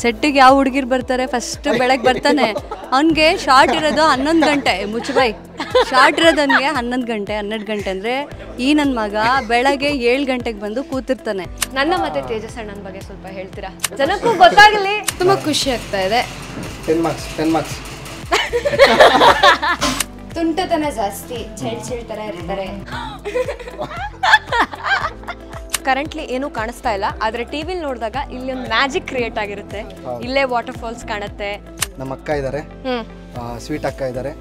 ಸೆಟ್ಟಿಗೆ ಯಾವ ಹುಡುಗಿರು ಬರ್ತಾರೆ ಫಸ್ಟ್ ಬೆಳಗ್ಗೆ ಬರ್ತಾನೆ, ಅವನಿಗೆ ಶಾರ್ಟ್ ಇರೋದು 11 ಗಂಟೆ, ಮುಚ್ಚಬಾಯ್, ಶಾರ್ಟ್ ಇರೋದು ಅವನಿಗೆ 11 ಗಂಟೆ 12 ಗಂಟೆ ಅಂದರೆ ಈ ನನ್ನ ಮಗ ಬೆಳಗ್ಗೆ 7 ಗಂಟೆಗೆ ಬಂದು ಕೂತಿರ್ತಾನೆ. ನನ್ನ ಮತ್ತೆ ತೇಜಸ್ ಅಣ್ಣನ ಬಗ್ಗೆ ಸ್ವಲ್ಪ ಹೇಳ್ತೀರಾ, ಜನಕ್ಕೂ ಗೊತ್ತಾಗಲಿ. ತುಂಬ ಖುಷಿ ಆಗ್ತಾ ಇದೆ. 10 ಮಾರ್ಕ್ಸ್ ತುಂಟತನ ಜಾಸ್ತಿ, ಚೆಳ್ ಥರ ಇರ್ತಾರೆ. ಕರೆಂಟ್ಲಿ ಏನೂ ಕಾಣಿಸ್ತಾ ಇಲ್ಲ, ಆದರೆ ಟಿವಿಲಿ ನೋಡಿದಾಗ ಇಲ್ಲಿ ಒಂದು ಮ್ಯಾಜಿಕ್ ಕ್ರಿಯೇಟ್ ಆಗಿರುತ್ತೆ. ಇಲ್ಲೇ ವಾಟರ್ ಫಾಲ್ಸ್ ಕಾಣುತ್ತೆ. ನಮ್ಮ ಅಕ್ಕ ಇದ್ದಾರೆ, ಸ್ವೀಟ್ ಅಕ್ಕ ಇದ್ದಾರೆ.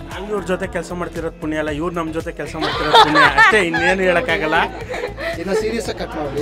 ನಾನು ಇವ್ರ ಜೊತೆ ಕೆಲಸ ಮಾಡ್ತಿರೋದು ಪುಣ್ಯ ಅಲ್ಲ, ಇವ್ರು ನಮ್ಮ ಜೊತೆ ಕೆಲಸ ಮಾಡ್ತಿರೋದು ಪುಣ್ಯ ಅಷ್ಟೇ, ಇನ್ನೇನು ಹೇಳೋಕ್ಕಾಗಲ್ಲ. ಇನ್ನು ಸೀರಿಯಸ್ ಕಟ್ ಮಾಡಿ.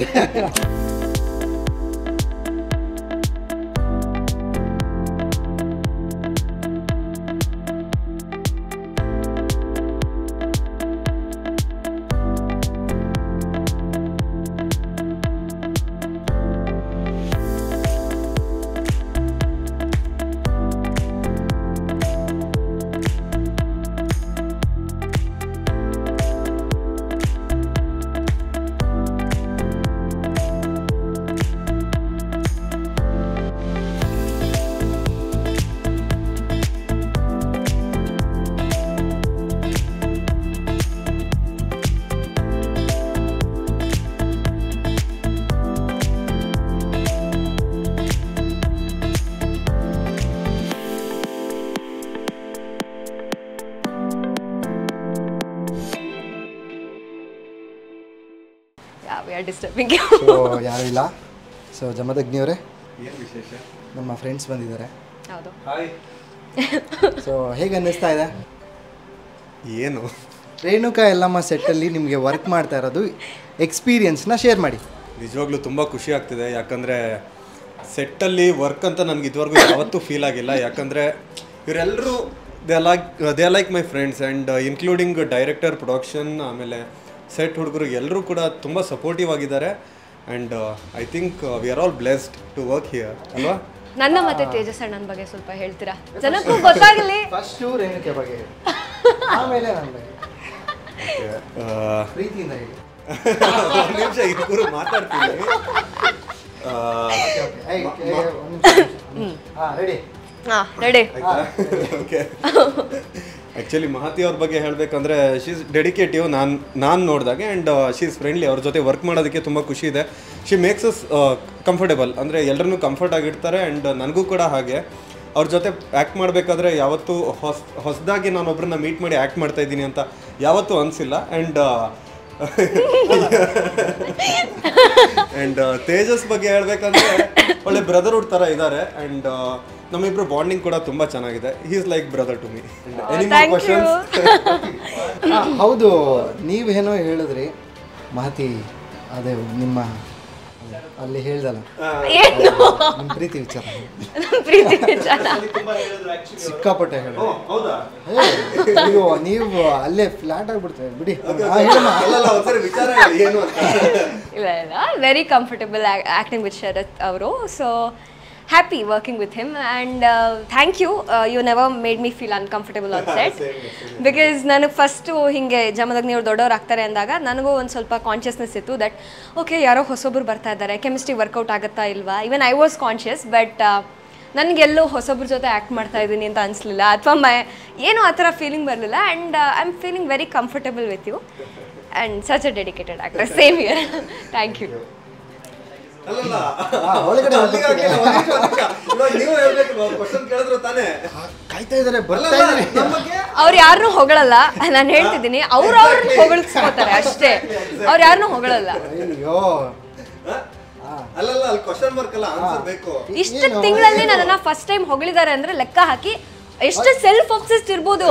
ಡಿಸ್ಟರ್ಬಿಂಗ್. ಸೊ ಯಾರು ಇಲ್ಲ. ಸೊ ಜಮದಗ್ನಿಯವರೇ, ನಮ್ಮ ಫ್ರೆಂಡ್ಸ್ ಬಂದಿದ್ದಾರೆ. ಹೌದು. ಸೊ ಹೇಗೆ ಅನ್ನಿಸ್ತಾ ಇದೆ? ಏನು ರೇಣುಕಾ ಎಲ್ಲಮ್ಮ ಸೆಟ್ಟಲ್ಲಿ ನಿಮಗೆ ವರ್ಕ್ ಮಾಡ್ತಾ ಇರೋದು ಎಕ್ಸ್ಪೀರಿಯನ್ಸ್ನ ಶೇರ್ ಮಾಡಿ. ನಿಜವಾಗ್ಲೂ ತುಂಬ ಖುಷಿ ಆಗ್ತಿದೆ, ಯಾಕಂದರೆ ಸೆಟ್ಟಲ್ಲಿ ವರ್ಕ್ ಅಂತ ನನಗೆ ಇದುವರೆಗೂ ಯಾವತ್ತೂ ಫೀಲ್ ಆಗಿಲ್ಲ. ಯಾಕಂದರೆ ಇವರೆಲ್ಲರೂ they like my friends and including director, production, ಆಮೇಲೆ ಸೆಟ್ ಹುಡುಗರು ಎಲ್ಲರೂ ಕೂಡ ತುಂಬ ಸಪೋರ್ಟಿವ್ ಆಗಿದ್ದಾರೆ. And I think we are all blessed to work here ಅಲ್ವಾ. ನನ್ನ ಮತ್ತೆ ತೇಜಸ್ ಅಣ್ಣನ ಬಗ್ಗೆ ಸ್ವಲ್ಪ ಹೇಳ್ತೀರಾ, ಜನಕ್ಕೂ ಗೊತ್ತಾಗಲಿ. ಫಸ್ಟು ರೇಣುಕೆ ಬಗ್ಗೆ ಹೇಳಿ, ಆಮೇಲೆ ನನ್ನ ಬಗ್ಗೆ ಪ್ರೀತಿಯಿಂದ ಹೇಳಿ. ಒಂದು ನಿಮಿಷ ಇಬ್ಬರು ಮಾತಾಡ್ತೀನಿ. ರೆಡಿ. ಓಕೆ, ಆ್ಯಕ್ಚುಲಿ ಮಹತಿ ಅವ್ರ ಬಗ್ಗೆ ಹೇಳಬೇಕಂದ್ರೆ ಶಿ ಈಸ್ ಡೆಡಿಕೇಟಿವ್. ನಾನು ನೋಡಿದಾಗೆ ಆ್ಯಂಡ್ ಶಿ ಈಸ್ ಫ್ರೆಂಡ್ಲಿ. ಅವ್ರ ಜೊತೆ ವರ್ಕ್ ಮಾಡೋದಕ್ಕೆ ತುಂಬ ಖುಷಿ ಇದೆ. ಶಿ ಮೇಕ್ಸ್ ಅಸ್ ಕಂಫರ್ಟೇಬಲ್, ಅಂದರೆ ಎಲ್ಲರನ್ನೂ ಕಂಫರ್ಟ್ ಆಗಿರ್ತಾರೆ. ಆ್ಯಂಡ್ ನನಗೂ ಕೂಡ ಹಾಗೆ ಅವ್ರ ಜೊತೆ ಆ್ಯಕ್ಟ್ ಮಾಡಬೇಕಾದ್ರೆ ಯಾವತ್ತೂ ಹೊಸದಾಗಿ ನಾನು ಒಬ್ಬರನ್ನ ಮೀಟ್ ಮಾಡಿ ಆ್ಯಕ್ಟ್ ಮಾಡ್ತಾ ಇದ್ದೀನಿ ಅಂತ ಯಾವತ್ತೂ ಅನಿಸಿಲ್ಲ. ಆ್ಯಂಡ್ ತೇಜಸ್ ಬಗ್ಗೆ ಹೇಳ್ಬೇಕಂದ್ರೆ ಒಳ್ಳೆ ಬ್ರದರ್ಹುಡ್ ಥರ ಇದ್ದಾರೆ. ಆ್ಯಂಡ್ ನಮ್ಮಿಬ್ರು ಬಾಂಡಿಂಗ್ ಕೂಡ ತುಂಬ ಚೆನ್ನಾಗಿದೆ. He is like brother to me. ಹೌದು, ನೀವೇನೋ ಹೇಳಿದ್ರಿ ಮಹತಿ, ಅದೇ ನಿಮ್ಮ ಅಲ್ಲಿ ಹೇಳ್ದಲ್ಲ ನಿಮ್ಮ ಪ್ರೀತಿ ವಿಚಾರ, ಸಿಕ್ಕಾಪಟ್ಟೆ ಹೇಳಿ. ನೀವು ಅಲ್ಲೇ ಫ್ಲಾಟ್ ಆಗ್ಬಿಡ್ತೇವೆ ಬಿಡಿ. ಇಲ್ಲ, ವೆರಿ ಕಂಫರ್ಟಬಲ್ ಆ್ಯಕ್ಟಿಂಗ್ ವಿತ್ ಶರತ್ ಅವರು. So happy working with him and thank you. You never made me feel uncomfortable on set because ನನಗೆ ಫಸ್ಟು ಹಿಂಗೆ ಜಮದಗ್ನಿ ಅವ್ರು ದೊಡ್ಡವ್ರು ಆಗ್ತಾರೆ ಅಂದಾಗ ನನಗೂ ಒಂದು ಸ್ವಲ್ಪ ಕಾನ್ಷಿಯಸ್ನೆಸ್ ಇತ್ತು ದಟ್ ಓಕೆ ಯಾರೋ ಹೊಸೊಬ್ಬರು ಬರ್ತಾ ಇದ್ದಾರೆ, ಕೆಮಿಸ್ಟ್ರಿ ವರ್ಕೌಟ್ ಆಗುತ್ತಾ ಇಲ್ವಾ. Even I was conscious, but ನನಗೆಲ್ಲೂ ಹೊಸೊಬ್ಬರ ಜೊತೆ ಆ್ಯಕ್ಟ್ ಮಾಡ್ತಾ ಇದ್ದೀನಿ ಅಂತ ಅನಿಸ್ಲಿಲ್ಲ, ಅಥವಾ ಏನೂ ಆ ಥರ ಫೀಲಿಂಗ್ ಬರಲಿಲ್ಲ. And I am feeling very comfortable with you and such a dedicated actor. Same here. Thank you. ಅವ್ರು ಯಾರನ್ನೂ ಹೊಗಳಲ್ಲ, ನಾನು ಹೇಳ್ತಿದ್ದೀನಿ, ಅವ್ರನ್ನ ಹೊಗಳಿಸ್ಕೋತಾರೆ ಅಷ್ಟೇ, ಅವ್ರು ಯಾರನ್ನೂ ಹೊಗಳಲ್ಲ. ಇಷ್ಟು ತಿಂಗಳಲ್ಲಿ ನನ್ನನ್ನ ಫಸ್ಟ್ ಟೈಮ್ ಹೊಗಳಿದ್ದಾರೆ ಅಂದ್ರೆ ಲೆಕ್ಕ ಹಾಕಿ ಎಷ್ಟು ಸೆಲ್ಫ್ ಅಬ್ಸೆಸ್ಡ್ ಇರ್ಬೋದು,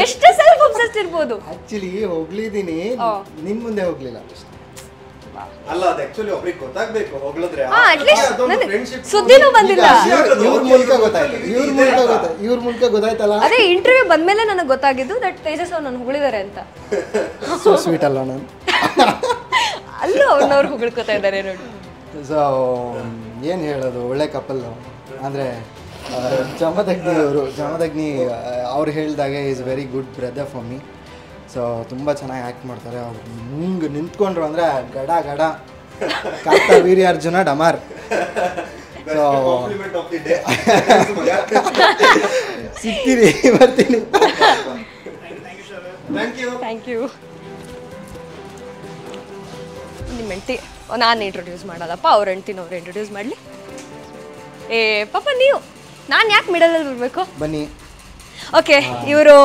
ಎಷ್ಟು ಸೆಲ್ಫ್ ಅಬ್ಸೆಸ್ಡ್ ಇರ್ಬೋದು. ಆಕ್ಚುಲಿ ಹೋಗ್ಲಿದ್ದೀನಿ, ನಿಮ್ ಮುಂದೆ ಹೋಗ್ಲಿಲ್ಲ. ಅಲ್ಲ, ಅದು ಆಕ್ಚುಲಿ ಒಬ್ರಿಗೆ ಗೊತ್ತಾಗಬೇಕು ಹೊಗಳಿದ್ರೆ. ಸುದ್ದಿನೂ ಬಂದಿಲ್ಲ, ಇವ್ರ ಮೂಲಕ ಗೊತ್ತಾಯ್ತಲ್ಲ. ಅದೇ ಇಂಟರ್ವ್ಯೂ ಬಂದ್ಮೇಲೆ ನನಗೆ ಗೊತ್ತಾಗಿದ್ದು ದಟ್ ತೇಜಸ್ ಅವ್ರು ನನ್ನ ಹೊಗಳಿದ್ದಾರೆ ಅಂತ. ಸೊ ಸ್ವೀಟ್ ಅಲ್ಲ ನಾನು ಅಲ್ಲೂ ಅವ್ರನ್ನವ್ರು ಹೊಗಳ್ಕೊತಾ ಇದ್ದಾರೆ ನೋಡಿ. ಸೊ ಏನು ಹೇಳೋದು, ಒಳ್ಳೆ ಕಪಲ್. ಅಂದರೆ ಜಮದಗ್ನಿ ಅವ್ರು ಹೇಳಿದಾಗ is very good brother for me. So ತುಂಬ ಚೆನ್ನಾಗಿ ಆ್ಯಕ್ಟ್ ಮಾಡ್ತಾರೆ. ಅವ್ರು ಹಿಂಗೆ ನಿಂತ್ಕೊಂಡ್ರು ಅಂದರೆ ಗಡ ಕಾಂತ ವೀರ್ಯಾರ್ಜುನ ಡಮಾರ್. ಸೊ ಸಿಗ್ತೀರಿ, ಬರ್ತೀನಿ. Thank you. ನಿಮ್ಮ ಹೆಂಡ್ತಿ ನಾನು ಇಂಟ್ರೊಡ್ಯೂಸ್ ಮಾಡೋದಪ್ಪ, ಅವ್ರ ಹೆಂಡ್ತಿನ ಅವ್ರು ಇಂಟ್ರೊಡ್ಯೂಸ್ ಮಾಡಲಿ. ಏ ಪಾಪ ನೀವು, ನಾನು ಯಾಕೆ ಮಿಡಲಲ್ಲಿ ಬರಬೇಕು? ಬನ್ನಿ. ಓಕೆ, ಇವರು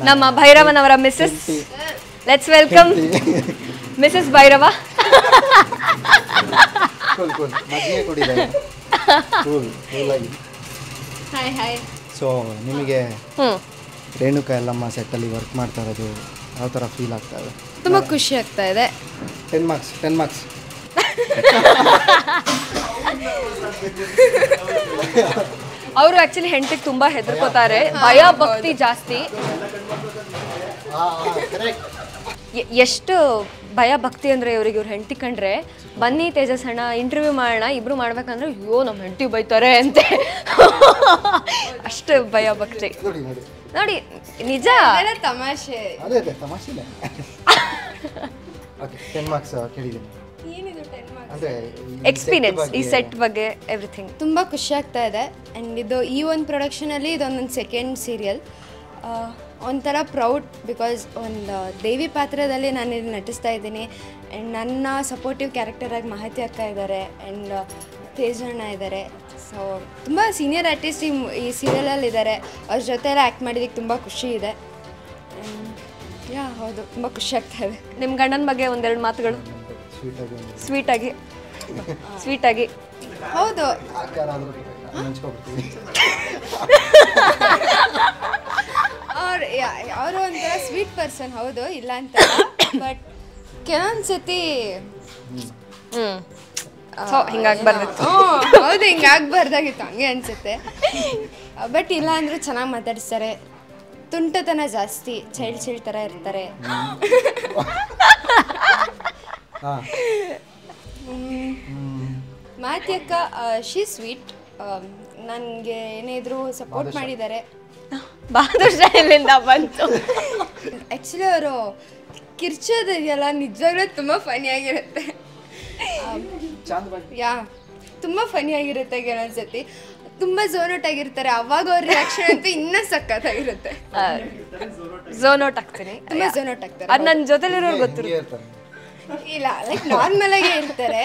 ನಮ್ಮ ಭೈರವನವರ missus. Let's welcome missus Bhairava. Hi hi. So ನಿಮಗೆ ರೇಣುಕಾ ಎಲ್ಲಮ್ಮ ಸೆಟ್ಟಲ್ಲಿ ವರ್ಕ್ ಮಾಡ್ತಾ ಇರೋದು ಯಾವ ಥರ ಫೀಲ್ ಆಗ್ತಾ ಇದೆ? ತುಂಬ ಖುಷಿ ಆಗ್ತಾ ಇದೆ. 10 ಮಾರ್ಕ್ಸ್ 10 ಮಾರ್ಕ್ಸ್. ಅವರು ಆಕ್ಚುಲಿ ಹೆಂಡತಿಗೆ ತುಂಬಾ ಹೆದರ್ಕೋತಾರೆ, ಭಯ ಭಕ್ತಿ ಜಾಸ್ತಿ. ಎಷ್ಟು ಭಯ ಭಕ್ತಿ ಅಂದರೆ ಇವ್ರಿಗೆ, ಇವ್ರ ಹೆಂಡತಿ ಕಂಡ್ರೆ ಬನ್ನಿ ತೇಜಸ್ ಅಣ್ಣ ಇಂಟರ್ವ್ಯೂ ಮಾಡೋಣ ಇಬ್ರು ಮಾಡ್ಬೇಕಂದ್ರೆ ಅಯ್ಯೋ ನಮ್ಮ ಹೆಂಡತಿ ಬೈತಾರೆ ಅಂತೆ. ಅಷ್ಟು ಭಯ ಭಕ್ತಿ ನೋಡಿ. ನಿಜ ತಮಾಷೆ. ಅದೇ ತಮಾಷೆನೇ. ಓಕೆ 10 ಮಾರ್ಕ್ಸ್ ಕೇಳಿದ್ದೀನಿ. ಏನಿದು 10 ಮಾರ್ಕ್ಸ್? ಅಂದರೆ ಎಕ್ಸ್ಪೀರಿಯನ್ಸ್, ಈ ಸೆಟ್ ಬಗ್ಗೆ ಎವ್ರಿಥಿಂಗ್. ತುಂಬ ಖುಷಿ ಆಗ್ತಾ ಇದೆ. ಆ್ಯಂಡ್ ಇದು ಈ ಒಂದು ಪ್ರೊಡಕ್ಷನಲ್ಲಿ ಇದೊಂದೊಂದು ಸೆಕೆಂಡ್ ಸೀರಿಯಲ್. ಒಂಥರ ಪ್ರೌಡ್, ಬಿಕಾಸ್ ಒಂದು ದೇವಿ ಪಾತ್ರದಲ್ಲಿ ನಾನು ಇಲ್ಲಿ ನಟಿಸ್ತಾ ಇದ್ದೀನಿ. ಆ್ಯಂಡ್ ನನ್ನ ಸಪೋರ್ಟಿವ್ ಕ್ಯಾರೆಕ್ಟರಾಗಿ ಮಹತಿ ಅಕ್ಕ ಇದ್ದಾರೆ, ಆ್ಯಂಡ್ ತೇಜಣ್ಣ ಇದ್ದಾರೆ. ಸೊ ತುಂಬ ಸೀನಿಯರ್ ಆರ್ಟಿಸ್ಟ್ ಈ ಸೀರಿಯಲಲ್ಲಿ ಇದ್ದಾರೆ. ಅವ್ರ ಜೊತೆ ಎಲ್ಲ ಆ್ಯಕ್ಟ್ ಮಾಡಿದ್ದಕ್ಕೆ ತುಂಬ ಖುಷಿ ಇದೆ. ಯಾ ಹೌದು, ತುಂಬ ಖುಷಿ ಆಗ್ತಾ ಇದೆ. ನಿಮ್ಮ ಗಂಡನ ಬಗ್ಗೆ ಒಂದೆರಡು ಮಾತುಗಳು ಸ್ವೀಟಾಗಿ. ಹೌದು, ಅವರು ಒಂಥರ ಸ್ವೀಟ್ ಪರ್ಸನ್, ಹೌದು, ಇಲ್ಲ ಅಂತ. ಬಟ್ ಕೆಲವೊಂದು ಸತಿ ಹಿಂಗಾಗ್ಬಾರ್ದಿತ್ತು. ಹೌದು, ಹಿಂಗಾಗ್ಬಾರ್ದಾಗಿತ್ತು, ಹಂಗೆ ಅನ್ಸುತ್ತೆ. ಬಟ್ ಇಲ್ಲ ಅಂದರೂ ಚೆನ್ನಾಗಿ ಮಾತಾಡಿಸ್ತಾರೆ. ತುಂಟತನ ಜಾಸ್ತಿ, ಚೈಲ್ಡ್ ಥರ ಇರ್ತಾರೆ. ಮಾತಿ ಅಕ್ಕ ಶಿ ಸ್ವೀಟ್. ನನಗೆ ಏನೇ ಇದ್ರೂ ಸಪೋರ್ಟ್ ಮಾಡಿದ್ದಾರೆ. ಬಾದುಷಾ ಎಲ್ಲಿಂದ ಬಂತು? ಆ್ಯಕ್ಚುಲಿ ಅವರು ಕಿರ್ಚೋದಿದೆಯಲ್ಲ, ನಿಜವಾಗ್ಲೂ ತುಂಬ ಫನಿಯಾಗಿರುತ್ತೆ. ಯಾ ತುಂಬ ಫನಿಯಾಗಿರುತ್ತೆ. ಕೆಲವೊಂದ್ಸತಿ ತುಂಬ ಝೋನೌಟ್ ಆಗಿರ್ತಾರೆ, ಅವಾಗ ಅವ್ರ ರಿಯಾಕ್ಷನ್ ಅಂತೂ ಇನ್ನೂ ಸಖತ್ತಾಗಿರುತ್ತೆ. ಝೋನೌಟ್ ಆಗ್ತೀನಿ, ತುಂಬ ಝೋನೌಟ್ ಆಗ್ತಾರೆ. ಅದು ನನ್ನ ಜೊತೆಲಿರೋರು ಗೊತ್ತಿರುತ್ತೆ. ಇಲ್ಲ, ಲೈಕ್ ನಾರ್ಮಲ್ ಆಗೇ ಇರ್ತಾರೆ,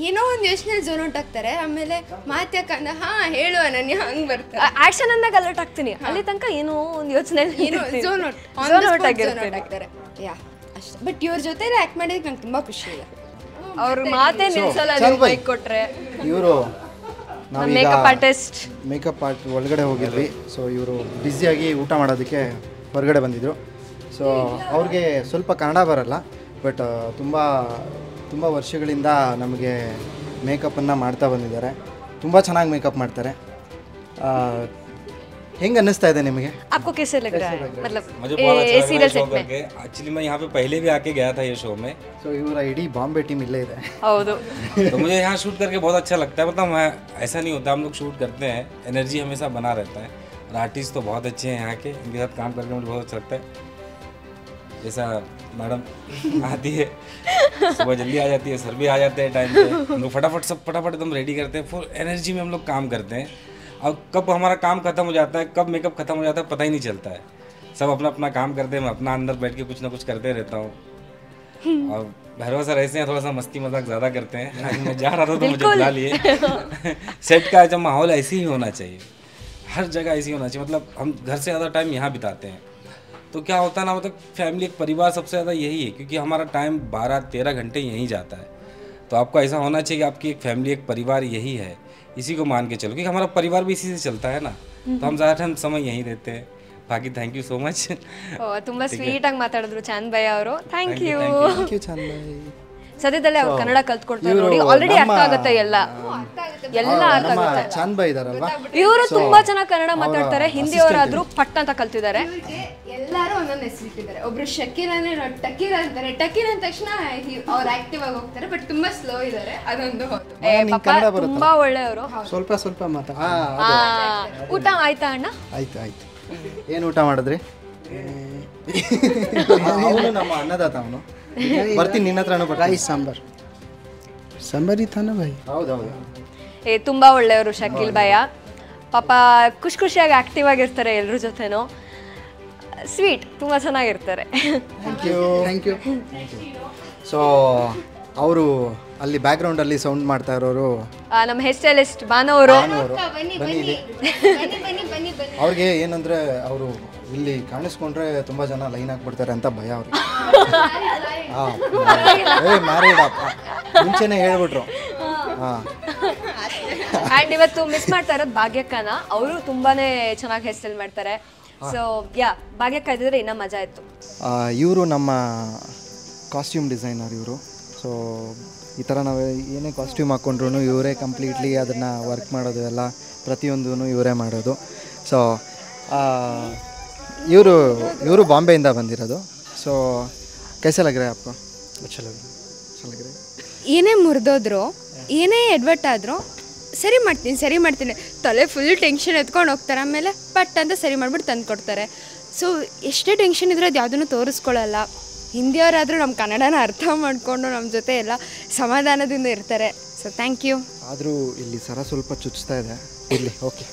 ಏನೋ ಒಂದು ಯೋಚನೆ ಝೋನೌಟ್ ಆಗ್ತಾರೆ. ಆಮೇಲೆ ಮಾತ್ಯಾಕ ಹಾಂ ಹೇಳುವ ನಾನು ಹಂಗೆ ಬರ್ತಾರೆ. ಆಕ್ಷನ್ ಅಂದಾಗ ಅಲರ್ಟ್ ಆಗ್ತೀನಿ, ಅಲ್ಲಿ ತನಕ ಏನೋ ಒಂದು ಯೋಚನೆ ಏನೋ ಝೋನೌಟ್ ಆಗ್ತಾರೆ. ಯಾ ಅಷ್ಟೇ. ಬಟ್ ಇವ್ರ ಜೊತೆ ಆ್ಯಕ್ಟ್ ಮಾಡಿದಕ್ಕೆ ನಂಗೆ ತುಂಬ ಖುಷಿ ಇದೆ. ಅವ್ರ ಮಾತೇ ನಿಲ್ಸಲ್ಲ, ಬೈಕ್ ಕೊಟ್ರೆ. ಇವರು ಮೇಕಪ್ ಆರ್ಟಿಸ್ಟ್, ಮೇಕಪ್ ಆರ್ಟ್ ಒಳಗಡೆ ಹೋಗಿದ್ವಿ. ಸೊ ಇವರು ಬ್ಯುಸಿಯಾಗಿ ಊಟ ಮಾಡೋದಕ್ಕೆ ಹೊರಗಡೆ ಬಂದಿದ್ದರು. ಸೊ ಅವ್ರಿಗೆ ಸ್ವಲ್ಪ ಕನ್ನಡ ಬರಲ್ಲ, ಬಟ್ ತುಂಬ ವರ್ಷಗಳಿಂದ ನಮಗೆ ಮೇಕಪ್ಪನ್ನು ಮಾಡ್ತಾ ಬಂದಿದ್ದಾರೆ. ತುಂಬ ಚೆನ್ನಾಗಿ ಮೇಕಪ್ ಮಾಡ್ತಾರೆ. ಹೆಂಗೆ ಅನ್ನಿಸ್ತಾ ಇದೆ ನಿಮಗೆ? आपको कैसे लग रहा है? मतलब मुझे बहुत अच्छा लगा सीरियल शो सेट में. करके. एक्चुअली मैं यहाँ पे पहले भी आके गया था ये शो में. ಸೊ ಇವರ ಇಡೀ ಬಾಂಬೆ ಟೀಮ್ ಇಲ್ಲೇ ಇದೆ. ಹೌದು. तो मुझे यहाँ शूट करके बहुत अच्छा लगता है. मतलब मैं ऐसा नहीं होता, हम लोग शूट करते हैं, एनर्जी हमेशा बना रहता है. और आर्टिस्ट तो बहुत अच्छे हैं यहाँ के, इनके साथ काम करके मुझे बहुत अच्छा लगता है. जैसा मैडम आती है, सुबह जल्दी आ जाती है, सर भी आ जाते हैं टाइम पे. हम लोग फटाफट एकदम रेडी करते हैं, फुल एनर्जी में हम लोग काम करते हैं. और कब हमारा काम खत्म हो जाता है, कब मेकअप खत्म हो जाता है, पता ही नहीं चलता है. सब अपना अपना काम करते हैं, मैं अपना अंदर बैठ के कुछ ना कुछ करते रहता हूँ. और भैरवा सर ऐसे हैं, थोड़ा सा मस्ती मजाक ज़्यादा करते हैं. आज मैं जा रहा था तो मुझे बुला लिए. सेट का जब माहौल ऐसे ही होना चाहिए, हर जगह ऐसे ही होना चाहिए. मतलब हम घर से ज़्यादा टाइम यहाँ बिताते हैं, तो क्या होता है ना, मतलब फैमिली एक परिवार सबसे ज़्यादा यही है, क्योंकि हमारा टाइम 12-13 घंटे यहीं जाता है. तो आपको ऐसा होना चाहिए कि आपकी एक फैमिली, एक परिवार यही है, इसी को मान के चलो, क्योंकि हमारा परिवार भी इसी से चलता है ना. तो हम ज़्यादा टाइम समय यहीं देते हैं. बाकी थैंक यू सो मच. ತುಂಬ ಸ್ವೀಟ್ ಆಗಿ ಮಾತಾಡಿದ್ರು ಚಾಂದ್ ಭಯ್ಯ ಅವರು. Thank you. Thank you Chandai. ಸದ್ಯದಲ್ಲೇ ಅವ್ರು ಕನ್ನಡ ಕಲ್ತ್ಕೊಡ್ತಾರೆ ನೋಡಿ, ಆಲ್ರೆಡಿ ಅರ್ಥ ಆಗುತ್ತೆ ಎಲ್ಲ ಅರ್ಥ ಆಗುತ್ತೆ. ಚಂದ್ ಬೈ ಇದಾರಲ್ವಾ, ಇವರು ತುಂಬಾ ಚೆನ್ನಾಗಿ ಕನ್ನಡ ಮಾತಾಡ್ತಾರೆ. ಹಿಂದಿಯವರಾದ್ರೂ ಪಟ್ ಅಂತ ಕಲ್ತಿದ್ದಾರೆ. ಎಲ್ಲರೂ ಒಂದೊಂದು ಹೆಸರಿಟ್ಟಿದ್ದಾರೆ. ಒಬ್ರು ಶಕೀಲ್ ಅಂದ್ರೆ ಟಕೀಲ್ ಅಂತಾರೆ. ಟಕೀಲ್ ಅಂದ ತಕ್ಷಣ ಅವ್ರು ಆಕ್ಟಿವ್ ಆಗಿ ಹೋಗ್ತಾರೆ, ಬಟ್ ತುಂಬಾ ಸ್ಲೋ ಇದ್ದಾರೆ. ಅದೊಂದು ಹೌದು. ಪಾಪ ತುಂಬಾ ಒಳ್ಳೆಯವರು. ಸ್ವಲ್ಪ ಮಾತಾ. ಊಟ ಆಯ್ತಾ ಅಣ್ಣ? ಆಯ್ತು. ಏನು ಊಟ ಮಾಡಿದ್ರಿ? ಅವನು ನಮ್ಮ ಅನ್ನದಾತ, ಅವನು ಬರ್ತೀನಿ ನಿನ್ನ ಹತ್ರನೂ. ರೈಸ್ ಸಾಂಬಾರ್. समरी था ना भाई। ಹೌದೌದು. ತುಂಬ ಒಳ್ಳೆಯವರು ಶಕೀಲ್ ಭಯ್ಯ. ಪಾಪ ಖುಷಿಯಾಗಿ ಆ್ಯಕ್ಟಿವ್ ಆಗಿರ್ತಾರೆ ಎಲ್ಲರ ಜೊತೆನೂ. ಸ್ವೀಟ್, ತುಂಬ ಚೆನ್ನಾಗಿರ್ತಾರೆ. Thank you. ಸೊ ಅವರು ಅಲ್ಲಿ ಬ್ಯಾಕ್ಗ್ರೌಂಡಲ್ಲಿ ಸೌಂಡ್ ಮಾಡ್ತಾ ಇರೋರು ನಮ್ಮ ಹೇರ್ ಸ್ಟೈಲಿಸ್ಟ್ ಭಾನುವರು. ಅವ್ರಿಗೆ ಏನಂದರೆ ಅವರು ಇಲ್ಲಿ ಕಾಣಿಸ್ಕೊಂಡ್ರೆ ತುಂಬ ಜನ ಲೈನ್ ಹಾಕ್ಬಿಡ್ತಾರೆ ಅಂತ ಭಯ ಅವ್ರಿಗೆ. ಮ್ಯಾರಿಡಪ್ಪ ಮುಂಚೆನೇ ಹೇಳ್ಬಿಟ್ರು. ಹಾಂ. ಆ್ಯಂಡ್ ಇವತ್ತು ಮಿಸ್ ಮಾಡ್ತಾ ಇರೋದು ಭಾಗ್ಯಕ್ಕನ. ಅವರು ತುಂಬಾ ಚೆನ್ನಾಗಿ ಹೇರ್ ಸ್ಟೈಲ್ ಮಾಡ್ತಾರೆ. ಸೊ ಭಾಗ್ಯಕ್ಕ ಇದ್ದಿದ್ರೆ ಇನ್ನೂ ಮಜಾ ಇತ್ತು. ಇವರು ನಮ್ಮ ಕಾಸ್ಟ್ಯೂಮ್ ಡಿಸೈನರ್ ಇವರು. ಸೊ ಈ ಥರ ನಾವು ಏನೇ ಕಾಸ್ಟ್ಯೂಮ್ ಹಾಕ್ಕೊಂಡ್ರು ಇವರೇ ಕಂಪ್ಲೀಟ್ಲಿ ಅದನ್ನು ವರ್ಕ್ ಮಾಡೋದು ಎಲ್ಲ ಪ್ರತಿಯೊಂದೂ ಇವರೇ ಮಾಡೋದು. ಸೊ ಇವರು ಬಾಂಬೆಯಿಂದ ಬಂದಿರೋದು. ಸೊ ಕೈಸೆ ಲಗ್ ರಹಾ ಹೈ ಆಪ್ಕೋ? ಅಚ್ಚಾ ಲಗ್ ರಹಾ. ಏನೇ ಮುರಿದೋದ್ರು ಏನೇ ಎಡ್ವರ್ಟ್ ಆದರೂ ಸರಿ ಮಾಡ್ತೀನಿ ತಲೆ ಫುಲ್ ಟೆನ್ಷನ್ ಎತ್ಕೊಂಡು ಹೋಗ್ತಾರೆ. ಆಮೇಲೆ ಪಟ್ ಅಂತ ಸರಿ ಮಾಡಿಬಿಟ್ಟು ತಂದು ಕೊಡ್ತಾರೆ. ಸೊ ಎಷ್ಟೇ ಟೆನ್ಷನ್ ಇದ್ರೆ ಅದು ಯಾವುದನ್ನು ತೋರಿಸ್ಕೊಳ್ಳಲ್ಲ. ಹಿಂದಿಯವರಾದರೂ ನಮ್ಮ ಕನ್ನಡನ ಅರ್ಥ ಮಾಡಿಕೊಂಡು ನಮ್ಮ ಜೊತೆ ಎಲ್ಲ ಸಮಾಧಾನದಿಂದ ಇರ್ತಾರೆ. So thank you. ಆದರೂ ಇಲ್ಲಿ ಸರ ಸ್ವಲ್ಪ ಚುಚ್ತಾ ಇದೆ. ಇಲ್ಲಿ ಓಕೆ.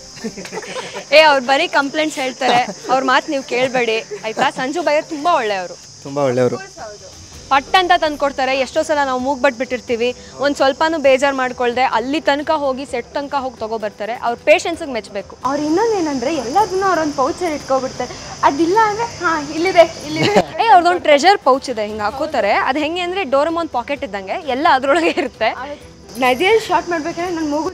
ಅವ್ರು ಬರೀ ಕಂಪ್ಲೇಂಟ್ಸ್ ಹೇಳ್ತಾರೆ. ಅವ್ರ ಮಾತು ನೀವು ಕೇಳಬೇಡಿ ಆಯಿತಾ. ಸಂಜು ಭಯ್ಯ ತುಂಬ ಒಳ್ಳೆಯವರು. ಪಟ್ ಅಂತ ತಂದು ಕೊಡ್ತಾರೆ. ಎಷ್ಟೋ ಸಲ ನಾವು ಮೂಗ್ಬಟ್ಬಿಟ್ಟಿರ್ತೀವಿ, ಒಂದು ಸ್ವಲ್ಪನೂ ಬೇಜಾರು ಮಾಡ್ಕೊಳ್ದೆ ಅಲ್ಲಿ ತನಕ ಹೋಗಿ ಸೆಟ್ ತನಕ ಹೋಗಿ ತೊಗೊಬರ್ತಾರೆ. ಅವ್ರ ಪೇಷನ್ಸಿಗೆ ಮೆಚ್ಚಬೇಕು. ಅವ್ರು ಇನ್ನೊಂದೇನೆಂದರೆ ಎಲ್ಲದನ್ನೂ ಅವ್ರೊಂದು ಪೌಚಲ್ಲಿ ಇಟ್ಕೊಬಿಡ್ತಾರೆ. ಅದಿಲ್ಲ ಅಂದರೆ ಹಾಂ ಇಲ್ಲಿದೆ. ಅವ್ರದ್ದೊಂದು ಟ್ರೆಜರ್ ಪೌಚ್ ಇದೆ, ಹಿಂಗೆ ಹಾಕೋತಾರೆ. ಅದು ಹೆಂಗೆ ಅಂದರೆ ಡೋರೆಮೋನ್ ಪಾಕೆಟ್ ಇದ್ದಂಗೆ ಎಲ್ಲ ಅದರೊಳಗೆ ಇರುತ್ತೆ. ನದಿಯಲ್ಲಿ ಶಾರ್ಟ್ ಮಾಡ್ಬೇಕಾದ್ರೆ ನನ್ನ ಮೂಗು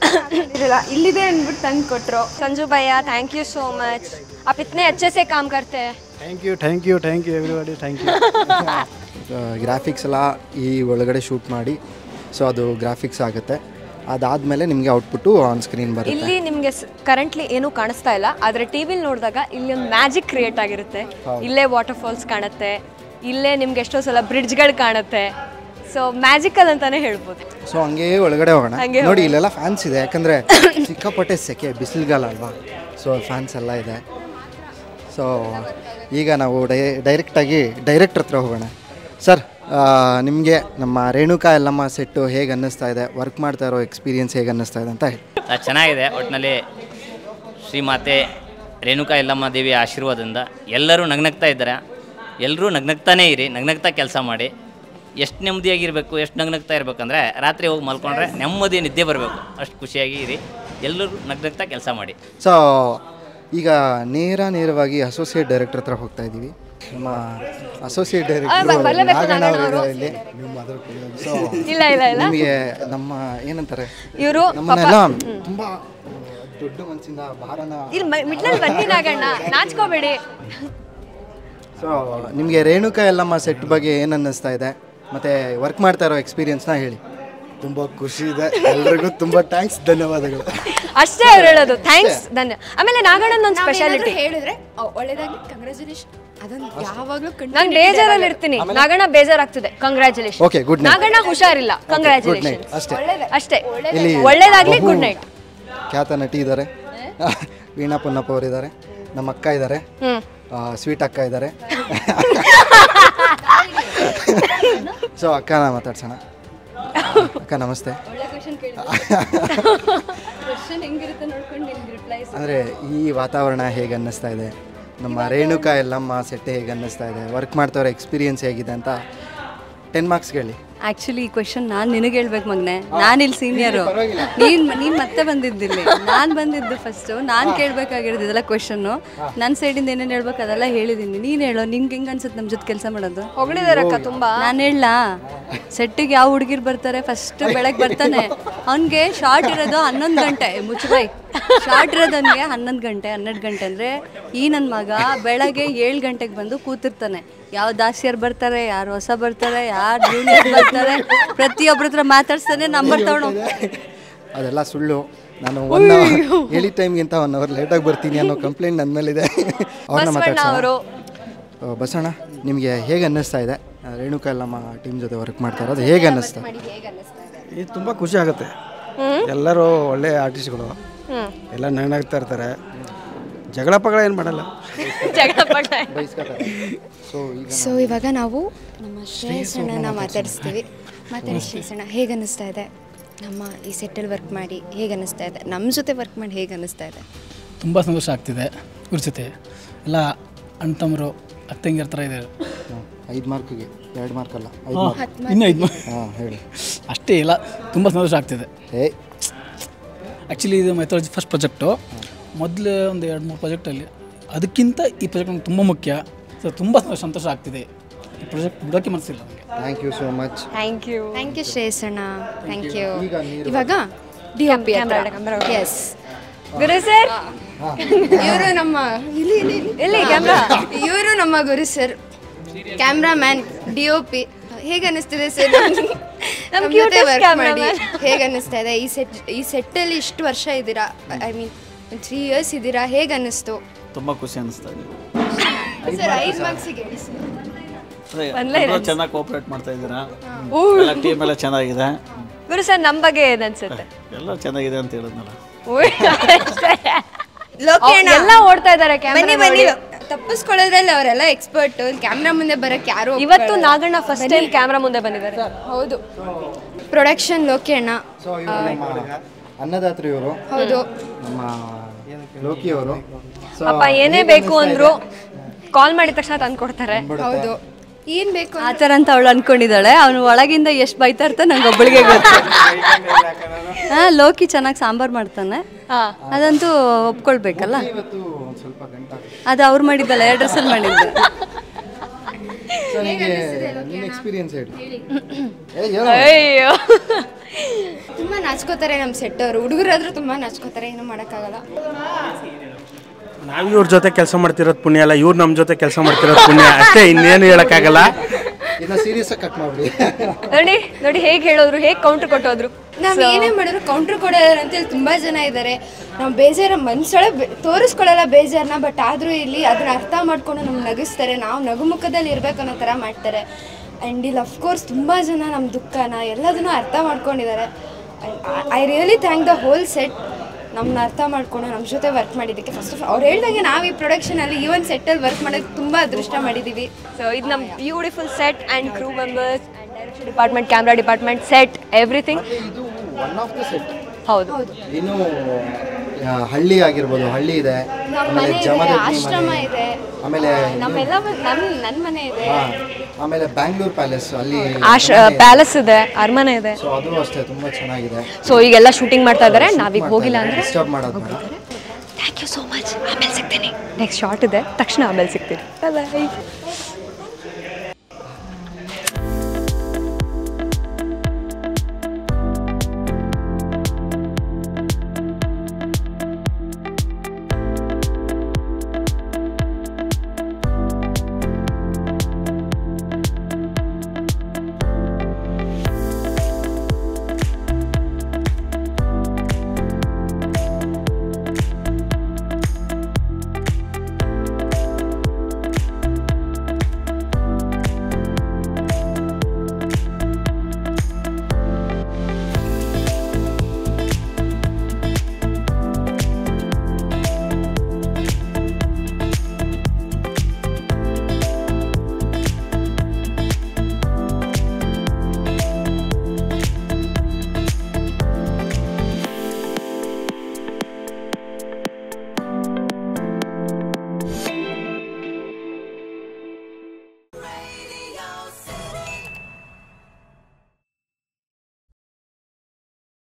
ಇರಲ್ಲ, ಇಲ್ಲಿದೆ ಅಂದ್ಬಿಟ್ಟು ತಂದು ಕೊಟ್ಟರು. ಸಂಜು ಭಯ್ಯ, ಥ್ಯಾಂಕ್ ಯು ಸೋ ಮಚ್. आप इतने अच्छे से काम करते हैं. Thank you everybody. Thank you. Graphics ಎಲ್ಲ ಈ ಒಳಗಡೆ ಶೂಟ್ ಮಾಡಿ, ಸೊ ಅದು ಗ್ರಾಫಿಕ್ಸ್ ಆಗುತ್ತೆ. ಅದಾದಮೇಲೆ ನಿಮಗೆ ಔಟ್ಪುಟ್ಟು ಆನ್ ಸ್ಕ್ರೀನ್ ಬರುತ್ತೆ. ಇಲ್ಲಿ ನಿಮಗೆ ಕರೆಂಟ್ಲಿ ಏನೂ ಕಾಣಿಸ್ತಾ ಇಲ್ಲ, ಆದರೆ ಟಿ ವಿಲಿ ನೋಡಿದಾಗ ಇಲ್ಲಿ ಒಂದು ಮ್ಯಾಜಿಕ್ ಕ್ರಿಯೇಟ್ ಆಗಿರುತ್ತೆ. ಇಲ್ಲೇ ವಾಟರ್ ಫಾಲ್ಸ್ ಕಾಣುತ್ತೆ, ಇಲ್ಲೇ ನಿಮ್ಗೆ ಎಷ್ಟೋ ಸಲ ಬ್ರಿಡ್ಜ್ಗಳು ಕಾಣುತ್ತೆ. ಸೊ ಮ್ಯಾಜಿಕಲ್ ಅಂತಾನೆ ಹೇಳ್ಬೋದು. ಸೊ ಹಂಗೆ ಒಳಗಡೆ ಹೋಗೋಣ. ನೋಡಿ ಇಲ್ಲೆಲ್ಲ ಫ್ಯಾನ್ಸ್ ಇದೆ, ಯಾಕಂದರೆ ಸಿಕ್ಕಾಪಟ್ಟೆ ಸೆಕೆ, ಬಿಸಿಲುಗಾಲ ಅಲ್ವಾ. ಸೊ ಫ್ಯಾನ್ಸ್ ಎಲ್ಲ ಇದೆ. ಸೊ ಈಗ ನಾವು ಡೈರೆಕ್ಟಾಗಿ ಡೈರೆಕ್ಟ್ರ್ ಹತ್ರ ಹೋಗೋಣ. ಸರ್, ನಿಮಗೆ ನಮ್ಮ ರೇಣುಕಾ ಯಲ್ಲಮ್ಮ ಸೆಟ್ಟು ಹೇಗೆ ಅನ್ನಿಸ್ತಾ ಇದೆ, ವರ್ಕ್ ಮಾಡ್ತಾ ಇರೋ ಎಕ್ಸ್ಪೀರಿಯನ್ಸ್ ಹೇಗೆ ಅನ್ನಿಸ್ತಾ ಇದೆ ಅಂತ ಹೇಳಿ. ಚೆನ್ನಾಗಿದೆ. ಒಟ್ಟಿನಲ್ಲಿ ಶ್ರೀಮಾತೆ ರೇಣುಕಾ ಯಲ್ಲಮ್ಮ ದೇವಿಯ ಆಶೀರ್ವಾದದಿಂದ ಎಲ್ಲರೂ ನಗ್ನಗ್ತಾ ಇದ್ದಾರೆ. ಎಲ್ಲರೂ ನಗ್ನಗ್ತಾನೇ ಇರಿ, ನಗ್ನಗ್ತಾ ಕೆಲಸ ಮಾಡಿ. ಎಷ್ಟು ನೆಮ್ಮದಿಯಾಗಿರಬೇಕು, ಎಷ್ಟು ನಗ್ನಗ್ತಾ ಇರಬೇಕಂದ್ರೆ ರಾತ್ರಿ ಹೋಗಿ ಮಲ್ಕೊಂಡ್ರೆ ನೆಮ್ಮದಿ ನಿದ್ದೆ ಬರಬೇಕು. ಅಷ್ಟು ಖುಷಿಯಾಗಿ ಇರಿ, ಎಲ್ಲರೂ ನಗ್ನಗ್ತಾ ಕೆಲಸ ಮಾಡಿ. ಸೊ ಈಗ ನೇರವಾಗಿ ಅಸೋಸಿಯೇಟ್ ಡೈರೆಕ್ಟರ್ ಹತ್ರ ಹೋಗ್ತಾ ಇದ್ದೀವಿ. ನಮ್ಮ ಅಸೋಸಿಯೇಟ್ ಡೈರೆಕ್ಟರ್ ನಾಗಣ್ಣ ಅವರು ಇಲ್ಲಿ. ಸೊ ನಿಮಗೆ ನಮ್ಮ ಏನಂತಾರೆ, ಇವರು ನಮ್ಮನ್ನೆಲ್ಲ ತುಂಬ ದೊಡ್ಡ ಮನಸ್ಸಿಂದ ಭಾರನ ಮಿಡ್ಲಲ್ಲಿ ಬನ್ನಿ ನಾಗಣ್ಣ, ನಾಚ್ಕೋಬೇಡಿ. ಸೊ ನಿಮಗೆ ರೇಣುಕಾ ಯಲ್ಲಮ್ಮ ಸೆಟ್ ಬಗ್ಗೆ ಏನು ಅನ್ನಿಸ್ತಾ ಇದೆ, ಮತ್ತು ವರ್ಕ್ ಮಾಡ್ತಾ ಇರೋ ಎಕ್ಸ್ಪೀರಿಯನ್ಸ್ನ ಹೇಳಿ. ತುಂಬ ಖುಷಿ ಇದೆ. ಎಲ್ರಿಗೂ ತುಂಬ ಥ್ಯಾಂಕ್ಸ್, ಧನ್ಯವಾದಗಳು. ಅಷ್ಟೇ ಅವ್ರು ಹೇಳೋದು, ಥ್ಯಾಂಕ್ಸ್, ಧನ್ಯ. ಆಮೇಲೆ ನಾಗಣ್ಣನ ಒಂದು ಸ್ಪೆಷಾಲಿಟಿ ಹೇಳಿದ್ರೆ ಒಳ್ಳೆದಾಗಿ ಕಂಗ್ರ್ಯಾಚುಲೇಷನ್. ಅದನ್ನು ಯಾವಾಗಲೂ ನಾನು ಬೇಜಾರಲ್ಲಿ ಇರ್ತೀನಿ, ನಾಗಣ್ಣ ಬೇಜಾರಾಗ್ತದೆ, congratulation. Okay, good night. Naganna ಹುಷಾರಿಲ್ಲ, ಕಂಗ್ರ್ಯಾಚುಲೇಷನ್. ಅಷ್ಟೇ. ಇಲ್ಲಿ ಒಳ್ಳೇದಾಗ್ಲಿ, ಗುಡ್ ನೈಟ್. ಖ್ಯಾತ ನಟಿ ಇದ್ದಾರೆ, ವೀಣಾ ಪೊನ್ನಪ್ಪ ಅವರಿದ್ದಾರೆ, ನಮ್ಮ ಅಕ್ಕ ಇದ್ದಾರೆ, ಸ್ವೀಟ್ ಅಕ್ಕ ಇದ್ದಾರೆ. ಸೊ ಅಕ್ಕನ ಮಾತಾಡ್ಸೋಣ. ಅಕ್ಕ ನಮಸ್ತೆ. ಅಂದರೆ ಈ ವಾತಾವರಣ ಹೇಗೆ ಅನ್ನಿಸ್ತಾ ಇದೆ, ನಮ್ಮ ರೇಣುಕಾ ಯಲ್ಲಮ್ಮ ಸೆಟ್ ಹೇಗೆ ಅನ್ನಿಸ್ತಾ ಇದೆ, ವರ್ಕ್ ಮಾಡ್ತಾವ್ರ ಎಕ್ಸ್ಪೀರಿಯನ್ಸ್ ಹೇಗಿದೆ ಅಂತ 10 ಮಾರ್ಕ್ಸ್ ಹೇಳಿ. ಆ್ಯಕ್ಚುಲಿ ಈ ಕ್ವೆಶನ್ ನಾನು ನಿನಗೆ ಹೇಳ್ಬೇಕು ಮಗನೆ, ನಾನಿಲ್ಲಿ ಸೀನಿಯರು, ನೀನು ಮತ್ತೆ ಬಂದಿದ್ದಿಲ್ಲಿ, ನಾನು ಬಂದಿದ್ದು ಫಸ್ಟು, ನಾನು ಕೇಳಬೇಕಾಗಿರೋದು ಇದೆಲ್ಲ ಕ್ವೆಶನ್ನು. ನನ್ನ ಸೈಡಿಂದ ಏನೇನು ಹೇಳ್ಬೇಕು ಅದೆಲ್ಲ ಹೇಳಿದ್ದೀನಿ. ನೀನು ಹೇಳೋ, ನಿಂಗೆ ಹೆಂಗೆ ಅನ್ಸುತ್ತೆ ನಮ್ಮ ಜೊತೆ ಕೆಲಸ ಮಾಡೋದು? ಹೊಗಳಿದಾರಕ್ಕ ತುಂಬ. ನಾನು ಹೇಳಲಾ, ಸೆಟ್ಟಿಗೆ ಯಾವ ಹುಡುಗಿರು ಬರ್ತಾರೆ, ಫಸ್ಟ್ ಬೆಳಗ್ಗೆ ಬರ್ತಾನೆ, ಅವ್ನಿಗೆ ಶಾರ್ಟ್ ಇರೋದು 11 ಗಂಟೆ, ಮುಚ್ಚಬೈ, ಶಾರ್ಟ್ ಇರೋದು ಅವನಿಗೆ 11 ಗಂಟೆ 12 ಗಂಟೆ. ಅಂದರೆ ಈ ನನ್ನ ಮಗ ಬೆಳಗ್ಗೆ 7 ಗಂಟೆಗೆ ಬಂದು ಕೂತಿರ್ತಾನೆ. ಯಾವ ದಾಸಿಯರು ಬರ್ತಾರೆ, ಯಾರು ಹೊಸ ಬರ್ತಾರೆ, ಯಾರು ಜೂನಿಯರ್ ಬರ್ತಾರೆ, ಪ್ರತಿಯೊಬ್ಬರ ಹತ್ರ ಮಾತಾಡ್ಸ್ತಾನೆ, ನಂಬರ್ ತಗೊಂಡು. ಅದೆಲ್ಲ ಸುಳ್ಳು. ನಾನು 1 ಅವರ್ ಹೇಳಿ ಟೈಮ್ಗಿಂತ 1 ಅವರ್ ಲೇಟಾಗಿ ಬರ್ತೀನಿ ಅನ್ನೋ ಕಂಪ್ಲೇಂಟ್ ನನ್ನ ಮೇಲಿದೆ. ಅವ್ರನ್ನ ಮಾತಾಡ್ಸೋಣ. ಬಸಣ್ಣ, ನಿಮಗೆ ಹೇಗೆ ಅನ್ನಿಸ್ತಾ ಇದೆ ರೇಣುಕಾ ಯಲ್ಲಮ್ಮ ಟೀಮ್ ಜೊತೆ ವರ್ಕ್ ಮಾಡ್ತಾ ಇರೋದು, ಹೇಗೆ ಅನ್ನಿಸ್ತಾ? ಇದು ತುಂಬ ಖುಷಿ ಆಗುತ್ತೆ. ಎಲ್ಲರೂ ಒಳ್ಳೆ ಆರ್ಟಿಸ್ಟ್ಗಳು, ಎಲ್ಲ ನಗ್ನಾಗ್ತಾ ಇರ್ತಾರೆ, ಜಗಳ ಪಗಳ ಏನು ಮಾಡಲ್ಲ. ಸೊ ಇವಾಗ ನಾವು ನಮ್ಮ ಶ್ರೇಯಸ್ ಅಣ್ಣನ ಮಾತಾಡಿಸ್ತೀವಿ. ಮಾತಾಡಿ ಶ್ರೇಯಸಣ್ಣ, ಹೇಗೆ ಅನ್ನಿಸ್ತಾ ಇದೆ ನಮ್ಮ ಈ ಸೆಟ್ಟಲ್ಲಿ ವರ್ಕ್ ಮಾಡಿ? ಹೇಗೆ ಅನ್ನಿಸ್ತಾ ಇದೆ ನಮ್ಮ ಜೊತೆ ವರ್ಕ್ ಮಾಡಿ? ಹೇಗೆ ಅನ್ನಿಸ್ತಾ ಇದೆ? ತುಂಬ ಸಂತೋಷ ಆಗ್ತಿದೆ. ಇವ್ರ ಜೊತೆ ಎಲ್ಲ ಅಣ್ತಮ್ಮರು ಅತ್ತಂಗಿರ ಥರ ಇದೆ. 5 ಮಾರ್ಕ್ಗೆ 2 ಮಾರ್ಕ್ ಅಲ್ಲ, ಇನ್ನೂ 5 ಮಾರ್ಕ್. ಹೇಳಿ. ಅಷ್ಟೇ ಇಲ್ಲ, ತುಂಬ ಸಂತೋಷ ಆಗ್ತಿದೆ. ಆ್ಯಕ್ಚುಲಿ ಇದು ಮೈಥಾಲಜಿ ಫಸ್ಟ್ ಪ್ರಾಜೆಕ್ಟು. ಮೊದಲು ಒಂದು 2-3 ಪ್ರಾಜೆಕ್ಟಲ್ಲಿ ಅದಕ್ಕಿಂತ ಈ ಪ್ರಾಜೆಕ್ಟ್ ನನಗೆ ತುಂಬ ಮುಖ್ಯ. ಸೊ ತುಂಬ ಸಂತೋಷ ಆಗ್ತಿದೆ. ಈ ಪ್ರಾಜೆಕ್ಟ್ ಬಿಡೋಕ್ಕೆ ಮನಸ್ಸಿಲ್ಲ ನನಗೆ. Thank you so much. Thank you ಶ್ರೇಯಸಣ್ಣ, ಥ್ಯಾಂಕ್ ಯು. ಇವಾಗ DOP ಎಸ್ ಗುರು ಸರ್, ಇವರು ನಮ್ಮ ಇವರು ನಮ್ಮ ಗುರು ಸರ್, ಕ್ಯಾಮ್ರಾಮ್ಯಾನ್, DOP. ಹೇಗೆ ಅನ್ನಿಸ್ತಿದೆ ಸರ್ ನಮ್ಮ ಜೊತೆ ವರ್ಕ್ ಮಾಡಿ? ಹೇಗೆ ಅನ್ನಿಸ್ತಾ ಇದೆ? ಈ ಸೆಟ್ಟಲ್ಲಿ ಇಷ್ಟು ವರ್ಷ ಇದ್ದೀರಾ, ಐ ಮೀನ್ 3 ಇಯರ್ಸ್ ಇದ್ದೀರಾ, ಹೇಗೆ ಅನ್ನಿಸ್ತು? ತುಂಬ ಖುಷಿ ಅನ್ನಿಸ್ತಾ ಇದೆ ಸರ್. 5 ಮಾರ್ಕ್ಸಿಗೆ ಹೇಳಿ ಸರ್. ಚೆನ್ನಾಗಿ ಕೋಆಪರೇಟ್ ಮಾಡ್ತಾ ಇದ್ದೀರಾ, ಟೀಮ್ ಎಲ್ಲ ಚೆನ್ನಾಗಿದೆ. ಗುರು ಸರ್ ನಮ್ಮ ಬಗ್ಗೆ ಏನು ಅನ್ಸುತ್ತೆ? ಎಲ್ಲ ಚೆನ್ನಾಗಿದೆ ಅಂತ ಹೇಳಿದ್ನಲ್ಲ. ಎಲ್ಲ ಓಡ್ತಾ ಇದ್ದಾರೆ. ಬನ್ನಿ ಬನ್ನಿ, ತಪ್ಪಿಸ್ಕೊಳ್ಳೋದ್ರಲ್ಲಿ ಅವರೆಲ್ಲ ಎಕ್ಸ್ಪರ್ಟ್. ಕ್ಯಾಮ್ರಾ ಮುಂದೆ ಬರಕ್ಕೆ ಯಾರು? ಇವತ್ತು ನಾಗಣ್ಣ ಫಸ್ಟ್ ಟೈಮ್ ಕ್ಯಾಮ್ರಾ ಮುಂದೆ ಬಂದಿದ್ದಾರೆ. ಹೌದು. ಪ್ರೊಡಕ್ಷನ್ ಲೋಕಿ ಅಣ್ಣ. ಸೊ ಇವರು ನಮ್ಮ ಅನ್ನದಾತ್ರಿ ಇವರು. ಹೌದು. ನಮ್ಮ ಲೋಕಿ ಅವರು. ಅಪ್ಪ ಏನೇ ಬೇಕು ಅಂದ್ರು ಕಾಲ್ ಮಾಡಿದ ತಕ್ಷಣ ತಂದು ಕೊಡ್ತಾರೆ. ಹೌದು. ಏನು ಬೇಕು ಆ ಥರ ಅಂತ ಅವಳು ಅನ್ಕೊಂಡಿದ್ದಾಳೆ. ಅವನು ಒಳಗಿಂದ ಎಷ್ಟು ಬೈತಾ ಇರ್ತಾನೆ ನಂಗೆ ಒಬ್ಬಳಿಗೆ ಗೊತ್ತು. ಲೋಕಿ ಚೆನ್ನಾಗಿ ಸಾಂಬಾರು ಮಾಡ್ತಾನೆ, ಅದಂತೂ ಒಪ್ಕೊಳ್ಬೇಕಲ್ಲ. ಅದು ಅವ್ರು ಮಾಡಿದ್ದಲ್ಲ, ಡ್ರೆಸ್ಸಲ್ಲಿ ಮಾಡಿದ್ದೆ. ಎಕ್ಸ್ಪೀರಿಯನ್ಸ್ ಹೇಳಿ. ಅಯ್ಯೋ, ತುಂಬ ನಾಚ್ಕೋತಾರೆ ನಮ್ಮ ಸೆಟ್ ಅವರು. ಹುಡುಗರಾದ್ರೂ ತುಂಬ ನಾಚ್ಕೋತಾರೆ, ಏನು ಮಾಡೋಕ್ಕಾಗಲ್ಲ. ನಾವು ಇವ್ರ ಜೊತೆ ಕೆಲಸ ಮಾಡ್ತಿರೋದು ಪುಣ್ಯ ಅಲ್ಲ, ಇವ್ರು ನಮ್ಮ ಜೊತೆ ಕೆಲಸ ಮಾಡ್ತಿರೋದು ಪುಣ್ಯ ಅಷ್ಟೇ, ಇನ್ನೇನು ಹೇಳೋಕ್ಕಾಗಲ್ಲ. ಇದನ್ನ ಸೀರಿಯಸ್ ಆಗಿ ಕಟ್ ಮಾಡಿ ನೋಡಿ ನೋಡಿ ಹೇಗೆ ಹೇಳೋದ್ರು, ಹೇಗೆ ಕೌಂಟರ್ ಕೊಟ್ಟೋದ್ರು. ನಾವು ಏನೇ ಮಾಡಿದ್ರು ಕೌಂಟ್ರ್ ಕೊಡೋರು ಅಂತೇಳಿ ತುಂಬ ಜನ ಇದ್ದಾರೆ. ನಾವು ಬೇಜಾರ ಮನ್ಸೊಳಗೆ ತೋರಿಸ್ಕೊಳ್ಳಲ್ಲ ಬೇಜಾರನ್ನ, ಬಟ್ ಆದರೂ ಇಲ್ಲಿ ಅದನ್ನ ಅರ್ಥ ಮಾಡ್ಕೊಂಡು ನಮ್ಗೆ ನಗಿಸ್ತಾರೆ. ನಾವು ನಗುಮುಖದಲ್ಲಿ ಇರಬೇಕು ಅನ್ನೋ ಥರ ಮಾಡ್ತಾರೆ. ಆ್ಯಂಡ್ ಇಲ್ಲಿ ಅಫ್ಕೋರ್ಸ್ ತುಂಬ ಜನ ನಮ್ಮ ದುಃಖನ ಎಲ್ಲದನ್ನೂ ಅರ್ಥ ಮಾಡ್ಕೊಂಡಿದ್ದಾರೆ. I really thank the whole set ನಮ್ಮನ್ನ ಅರ್ಥ ಮಾಡ್ಕೊಂಡು ನಮ್ಮ ಜೊತೆ ವರ್ಕ್ ಮಾಡಿದ್ದಕ್ಕೆ. ಫಸ್ಟ್ ಆಫ್ ಆಲ್ ಅವ್ರು ಹೇಳ್ದಂಗೆ ನಾವು ಈ ಪ್ರೊಡಕ್ಷನಲ್ಲಿ ಈ ಒಂದು ಸೆಟ್ಟಲ್ಲಿ ವರ್ಕ್ ಮಾಡೋಕ್ಕೆ ತುಂಬ ಅದೃಷ್ಟ ಮಾಡಿದ್ದೀವಿ. ಸೊ ಇದು ನಮ್ಮ beautiful set and crew members and direction department, camera department, set, everything. ಇದು ಒನ್ ಆಫ್ ದ ಸೆಟ್. ಹೌದು. ಇನ್ನು ಹಳ್ಳಿ ಆಗಿರ್ಬೋದು, ಹಳ್ಳಿ ಇದೆ, ನಮ್ಮ ಮನೆ ಇದೆ, ಆಶ್ರಮ ಇದೆ, ಆಮೇಲೆ ನಮ್ಮೆಲ್ಲ ನನ್ನ ಮನೆ ಇದೆ, ಆಮೇಲೆ ಬ್ಯಾಂಗ್ಳೂರ್ ಪ್ಯಾಲೇಸ್, ಅಲ್ಲಿ ಪ್ಯಾಲೇಸ್ ಇದೆ, ಅರಮನೆ ಇದೆ. ಸೊ ಅದು ಅಷ್ಟೇ ತುಂಬ ಚೆನ್ನಾಗಿದೆ. ಸೊ ಈಗೆಲ್ಲ ಶೂಟಿಂಗ್ ಮಾಡ್ತಾ ಇದ್ದಾರೆ. ನಾವೀಗ ಹೋಗಿಲ್ಲ ಅಂದರೆ ಡಿಸ್ಟರ್ಬ್ ಮಾಡೋದು ಬೇಡ. Thank you so much. ಆಮೇಲೆ ಸಿಗ್ತೀನಿ. ನೆಕ್ಸ್ಟ್ ಶಾರ್ಟ್ ಇದೆ, ತಕ್ಷಣ ಆಮೇಲೆ ಸಿಗ್ತೀನಿ. ಬಾಯ್.